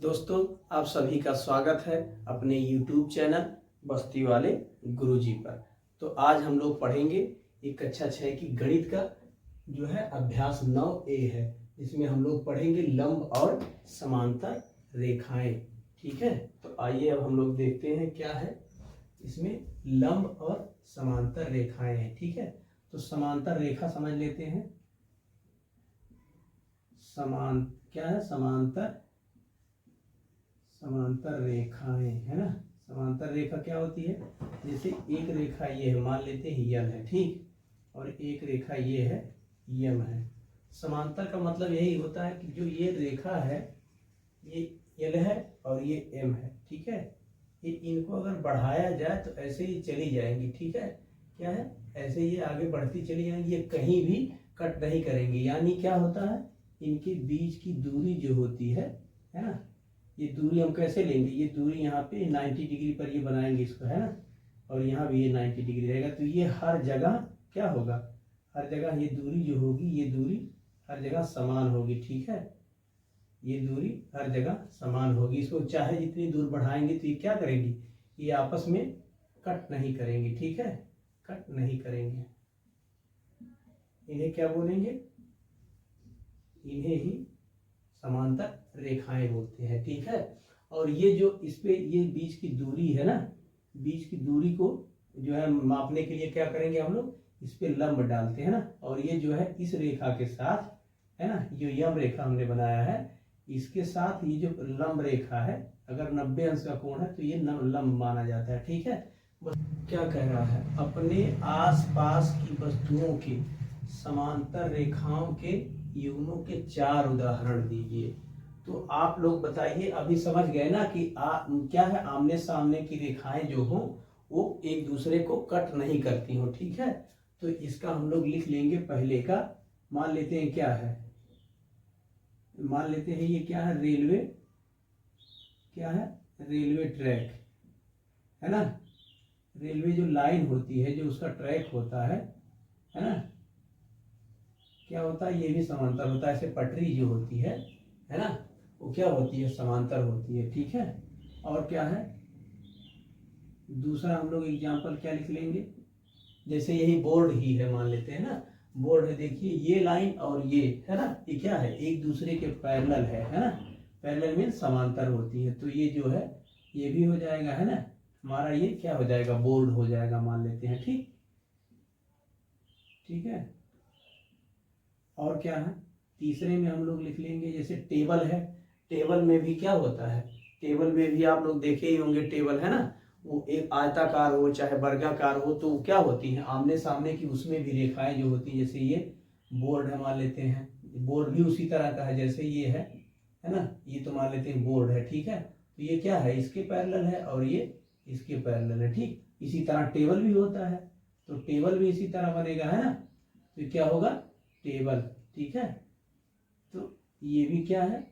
दोस्तों, आप सभी का स्वागत है अपने YouTube चैनल बस्ती वाले गुरुजी पर। तो आज हम लोग पढ़ेंगे एक कक्षा 6 की गणित का जो है अभ्यास 9A है। इसमें हम लोग पढ़ेंगे लंब और समांतर रेखाएं। ठीक है, तो आइए अब हम लोग देखते हैं क्या है इसमें। लंब और समांतर रेखाएं हैं। ठीक है, तो समांतर रेखा समझ लेते हैं। क्या है समांतर रेखाएं, है ना। समांतर रेखा क्या होती है, जैसे एक रेखा ये है, मान लेते हैं यम है, ठीक, और एक रेखा ये है यम है। समांतर का मतलब यही होता है कि जो ये रेखा है ये एल है और ये एम है। ठीक है, ये इनको अगर बढ़ाया जाए तो ऐसे ही चली जाएंगी। ठीक है, क्या है, ऐसे ये आगे बढ़ती चली जाएंगी, ये कहीं भी कट नहीं करेंगी। यानी क्या होता है, इनके बीच की दूरी जो होती है ना, ये दूरी हम कैसे लेंगे, ये दूरी यहाँ पे 90 डिग्री पर ये बनाएंगे इसको, है ना, और यहाँ भी ये 90 डिग्री रहेगा। तो ये हर जगह क्या होगा, हर जगह ये दूरी जो होगी, ये दूरी हर जगह समान होगी। ठीक है, ये दूरी हर जगह समान होगी। इसको चाहे जितनी दूर बढ़ाएंगे तो ये क्या करेंगी, ये आपस में कट नहीं करेंगे। ठीक है, कट नहीं करेंगे। इन्हें क्या बोलेंगे, इन्हें ही समांतर रेखाएं बोलते हैं। ठीक है, और ये जो इस पे ये बीच की दूरी है ना, बीच की दूरी को जो है मापने के लिए क्या करेंगे हम लोग, इस पे लंब डालते हैं ना, और ये जो है इस रेखा के साथ, है ना, जो यम रेखा हमने बनाया है इसके साथ ये जो लंब रेखा है, अगर 90 अंश का कोण है तो ये लंब माना जाता है। ठीक है, बस क्या कह रहा है, अपने आसपास की वस्तुओं के समांतर रेखाओं के युग्मों के 4 उदाहरण दीजिए। तो आप लोग बताइए, अभी समझ गए ना कि क्या है, आमने सामने की रेखाएं जो हो वो एक दूसरे को कट नहीं करती हो। ठीक है, तो इसका हम लोग लिख लेंगे पहले का। मान लेते हैं क्या है, मान लेते हैं ये क्या है, रेलवे, क्या है, रेलवे ट्रैक, है ना। रेलवे जो लाइन होती है, जो उसका ट्रैक होता है ना, क्या होता है, ये भी समांतर होता है। ऐसे पटरी जो होती है ना, वो क्या होती है, समांतर होती है। ठीक है, और क्या है दूसरा, हम लोग एग्जाम्पल क्या लिख लेंगे, जैसे यही बोर्ड ही है, मान लेते हैं ना, बोर्ड है, देखिए ये लाइन और ये है ना, ये क्या है, एक दूसरे के पैरेलल है ना। पैरेलल मीन समांतर होती है। तो ये जो है ये भी हो जाएगा, है ना, हमारा ये क्या हो जाएगा, बोर्ड हो जाएगा, मान लेते हैं। ठीक, ठीक है, और क्या है, तीसरे में हम लोग लिख लेंगे, जैसे टेबल है, टेबल में भी क्या होता है, टेबल में भी आप लोग देखे ही होंगे, टेबल है ना, वो एक आयताकार हो चाहे वर्गाकार हो, तो क्या होती है, आमने सामने की उसमें भी रेखाएं जो होती है। जैसे ये बोर्ड है, मान लेते हैं, बोर्ड भी उसी तरह का है जैसे ये है ना, ये तो मान लेते हैं बोर्ड है। ठीक है, तो ये क्या है, इसके पैरेलल है और ये इसके पैरेलल है। ठीक, इसी तरह टेबल भी होता है, तो टेबल भी इसी तरह बनेगा, है ना, तो क्या होगा, टेबल। ठीक है, तो ये भी क्या है,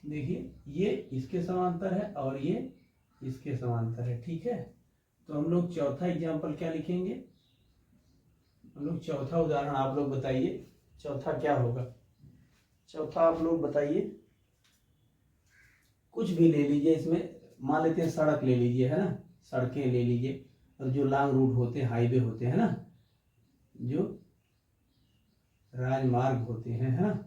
देखिए ये इसके समांतर है और ये इसके समांतर है। ठीक है, तो हम लोग चौथा एग्जाम्पल क्या लिखेंगे, हम लोग चौथा उदाहरण, आप लोग बताइए चौथा क्या होगा। चौथा आप लोग बताइए, कुछ भी ले लीजिए, इसमें मान लेते हैं सड़क ले लीजिए, है ना, सड़कें ले लीजिए, और जो लॉन्ग रूट होते हैं, हाईवे होते हैं ना, जो राजमार्ग होते हैं, है ना,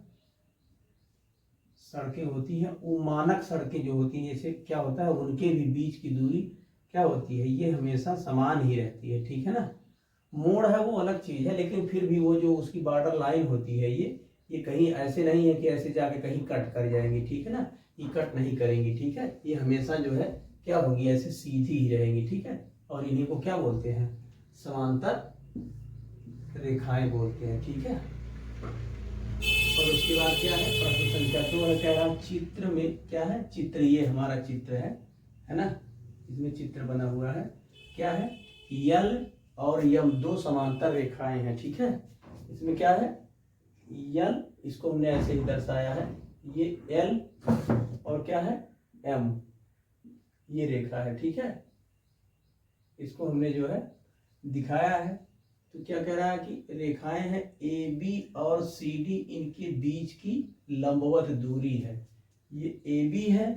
सड़कें होती हैं, वो मानक सड़कें जो होती हैं, जैसे क्या होता है, उनके भी बीच की दूरी क्या होती है, ये हमेशा समान ही रहती है। ठीक है ना, मोड़ है वो अलग चीज है, लेकिन फिर भी वो जो उसकी बॉर्डर लाइन होती है, ये कहीं ऐसे नहीं है कि ऐसे जाके कहीं कट कर जाएंगी। ठीक है ना, ये कट नहीं करेंगी। ठीक है, ये हमेशा जो है क्या होगी, ऐसे सीधी ही रहेंगी। ठीक है, और इन्हीं को क्या बोलते हैं, समांतर रेखाएं बोलते हैं। ठीक है, और उसके बाद क्या है, प्रश्न संख्या 2 है, कह रहा चित्र में क्या है, चित्र, ये हमारा चित्र है ना, इसमें चित्र बना हुआ है, क्या है, यल और यम दो समांतर रेखाएं हैं। ठीक है, इसमें क्या है, यल, इसको हमने ऐसे ही दर्शाया है, ये एल और क्या है, एम, ये रेखा है। ठीक है, इसको हमने जो है दिखाया है। तो क्या कह रहा है कि रेखाएं हैं ए बी और सी डी, इनके बीच की लंबवत दूरी है, ये ए बी है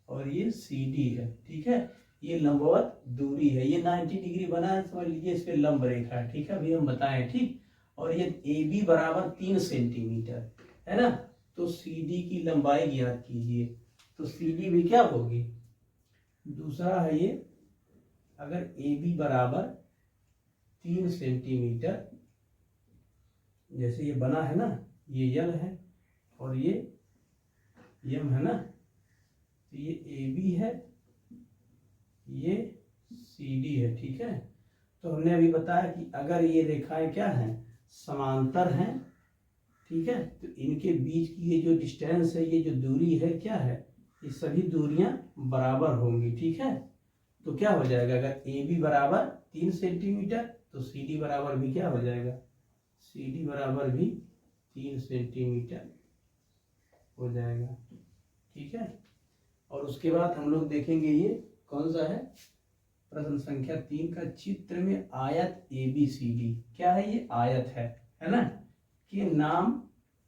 और ये सी डी है, ठीक है। ये लंबवत दूरी है, ये 90 डिग्री बना है, समझ लीजिए इस पे लंब रेखा है, ठीक है, अभी हम बताएं, ठीक। और ये ए बी बराबर 3 सेंटीमीटर है ना, तो सी डी की लंबाई ज्ञात कीजिए। तो सी डी भी क्या होगी, दूसरा है ये, अगर ए बी बराबर 3 सेंटीमीटर, जैसे ये बना है ना, ये यल है और ये यम है ना, तो ये ए बी है, ये सी डी है, ठीक है। तो हमने अभी बताया कि अगर ये रेखाएं क्या हैं, समांतर हैं, ठीक है, तो इनके बीच की ये जो डिस्टेंस है, ये जो दूरी है क्या है, ये सभी दूरियां बराबर होंगी, ठीक है। तो क्या हो जाएगा, अगर ए बी बराबर 3 सेंटीमीटर तो सी डी बराबर भी क्या हो जाएगा, सी डी बराबर भी 3 सेंटीमीटर हो जाएगा, ठीक है। और उसके बाद हम लोग देखेंगे ये कौन सा है, प्रश्न संख्या 3 का, चित्र में आयत ए बी सी डी, क्या है, ये आयत है ना, के नाम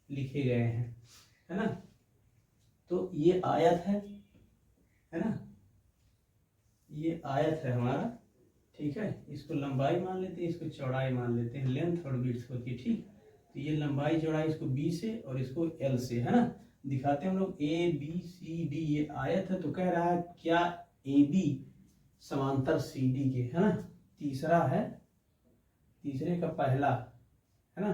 लिखे गए हैं, है ना। तो ये आयत है ना, ये आयत है हमारा, ठीक है। इसको लंबाई मान लेते हैं, इसको चौड़ाई मान लेते हैं, लेंथ और विड्थ होती है, ठीक। तो ये लंबाई चौड़ाई इसको बी से और इसको एल से, है ना, दिखाते हैं हम लोग। ए बी सी डी ये आयत है, तो कह रहा है क्या ए बी समांतर सी डी के, है ना। तीसरा है, तीसरे का पहला, है ना,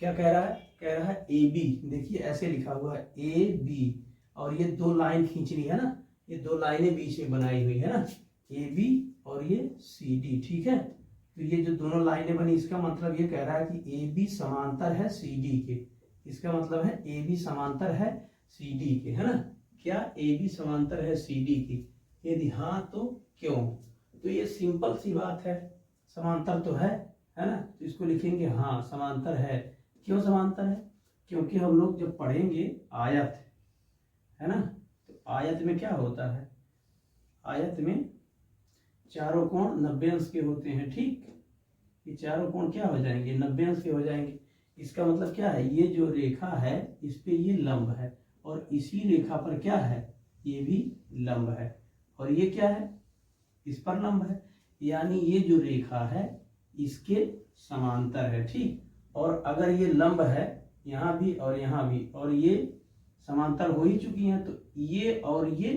क्या कह रहा है, कह रहा है ए बी, देखिए ऐसे लिखा हुआ है ए बी, और ये 2 लाइन खींचनी है ना, ये 2 लाइनें बीच में बनाई हुई है ना, ए बी और ये सी डी, ठीक है। तो ये जो दोनों लाइनें बनी, इसका मतलब ये कह रहा है कि ए बी समांतर है सी डी के, इसका मतलब है ए बी समांतर है सी डी के, है ना। क्या ए बी समांतर है सी डी की, यदि हाँ तो क्यों। तो ये सिंपल सी बात है, समांतर तो है ना, तो इसको लिखेंगे हाँ समांतर है। क्यों समांतर है, क्योंकि हम लोग जब पढ़ेंगे आयत, है ना, तो आयत में क्या होता है, आयत में चारों कोण 90 अंश के होते हैं, ठीक। ये चारों कोण क्या हो जाएंगे, 90 अंश के हो जाएंगे। इसका मतलब क्या है, ये जो रेखा है इस पे ये लंब है, और इसी रेखा पर क्या है, ये भी लंब है, और ये क्या है, इस पर लंब है, यानी ये जो रेखा है इसके समांतर है, ठीक। और अगर ये लंब है यहाँ भी और यहाँ भी, और ये समांतर हो ही चुकी हैं, तो ये और ये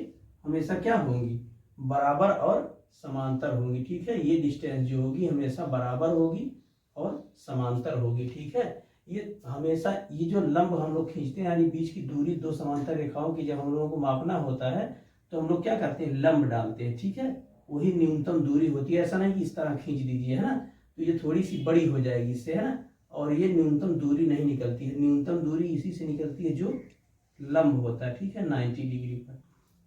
हमेशा क्या होंगी, बराबर और समांतर होंगी, ठीक है। ये डिस्टेंस जो होगी हमेशा बराबर होगी और समांतर होगी, ठीक है। ये हमेशा, ये जो लंब हम लोग खींचते हैं, यानी बीच की दूरी 2 समांतर रेखाओं की जब हम लोगों को मापना होता है, तो हम लोग क्या करते हैं, लंब डालते हैं, ठीक है। वही न्यूनतम दूरी होती है, ऐसा नहीं कि इस तरह खींच दीजिए, है ना, तो ये थोड़ी सी बड़ी हो जाएगी इससे, है ना। और ये न्यूनतम दूरी नहीं निकलती है, न्यूनतम दूरी इसी से निकलती है जो लंब होता है, ठीक है, 90 डिग्री पर।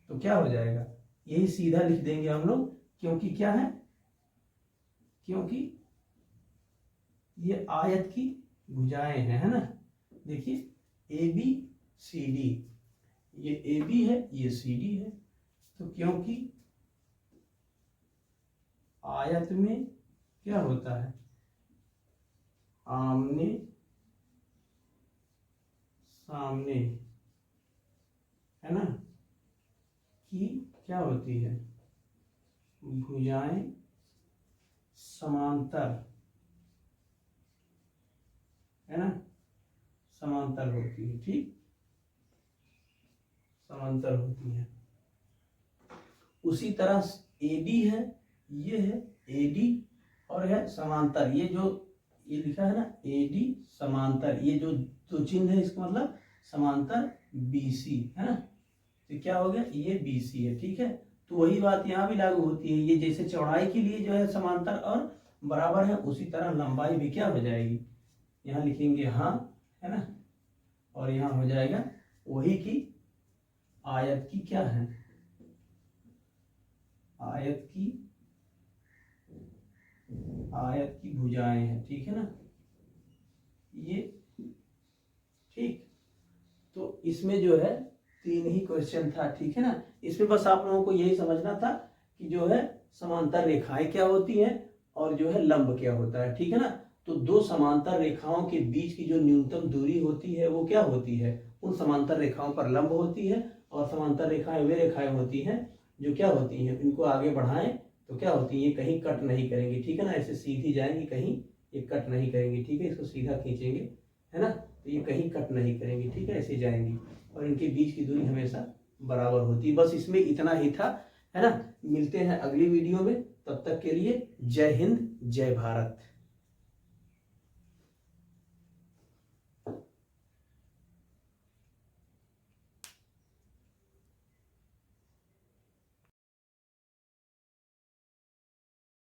तो क्या हो जाएगा, यही सीधा लिख देंगे हम लोग, क्योंकि क्या है, क्योंकि ये आयत की भुजाएं हैं, है ना। देखिए ए बी सी डी, ये ए बी है, ये सी डी है, तो क्योंकि आयत में क्या होता है, आमने सामने, है ना, की क्या होती है, भुजाएं समांतर, है ना, समांतर होती है, ठीक, समांतर होती है। उसी तरह एडी है, ये है एडी और है समांतर, ये जो ये लिखा है ना एडी समांतर, ये जो दो चिन्ह है इसका मतलब समांतर बीसी, है ना, तो क्या हो गया, ये बीसी है, ठीक है। तो वही बात यहाँ भी लागू होती है, ये जैसे चौड़ाई के लिए जो है समांतर और बराबर है, उसी तरह लंबाई भी क्या हो जाएगी, यहाँ लिखेंगे हाँ, है ना, और यहाँ हो जाएगा वही की आयत की क्या है, आयत की भुजाएं हैं, ठीक है ना, ये ठीक। तो इसमें जो है 3 ही क्वेश्चन था, ठीक है ना। इसमें बस आप लोगों को यही समझना था कि जो है समांतर रेखाएं क्या होती हैं और जो है लंब क्या होता है, ठीक है ना। तो 2 समांतर रेखाओं के बीच की जो न्यूनतम दूरी होती है वो क्या होती है, उन समांतर रेखाओं पर लंब होती है, और समांतर रेखाएं वे रेखाएं होती हैं जो क्या होती हैं, इनको आगे बढ़ाएं तो क्या होती है, ये कहीं कट नहीं करेंगी, ठीक है ना, ऐसे सीधी जाएंगी, कहीं ये कट नहीं करेंगी, ठीक है, इसको सीधा खींचेंगे, है ना, तो ये कहीं कट नहीं करेंगी, ठीक है, ऐसे जाएंगी और इनके बीच की दूरी हमेशा बराबर होती है। बस इसमें इतना ही था, है ना। मिलते हैं अगली वीडियो में, तब तक के लिए जय हिंद जय भारत।